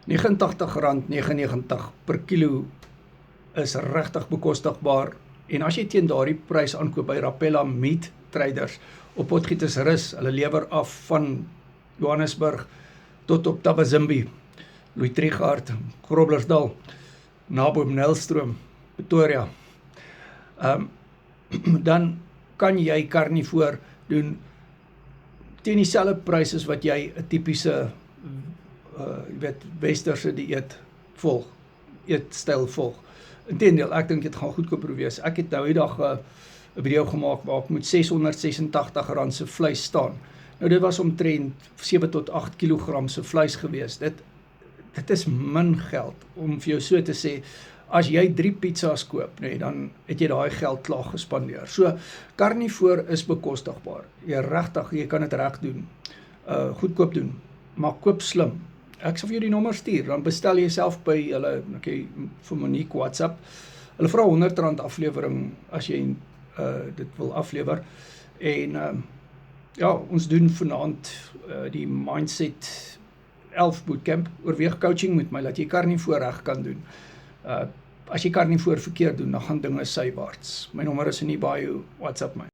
R89,99 per kilo is regtig bekostigbaar, en as jy teen daardie prys aankoop by Rapella Meat Traders op Potgietersrus, hulle lewer af van Johannesburg tot op Tabazimbi, Louis Trichardt, Groblersdal, naby Nelstroom, Pretoria, dan kan jy karnivoor doen teen dieselfde prys as wat jy 'n tipiese westerse eetstyl volg. Inteendeel, ek dink dit gaan goedkoper wees. Ek het nou die dag 'n video gemaak waar ek met R686 se vleis staan. Nou dit was omtrent 7 tot 8 kilogram se vleis gewees. Dit is min geld om vir jou so te sê, as jy 3 pizzas koop, nee, dan het jy daai geld klaar gespandeer. So, karnivoor is bekostigbaar. Jy kan dit reg doen, goedkoop doen, maar koop slim. Ek sal vir jou die nommer stuur, dan bestel jy self by hulle, vir Monique WhatsApp. Hulle vra R100 aflewering as jy dit wil aflewer. En ja, ons doen vanaand die Mindset 11 bootcamp, oorweeg coaching met my, dat jy karnivoor reg kan doen. As jy karnivoor verkeerd doen, dan gaan dinge sywaarts. My nommer is in die bio, WhatsApp my.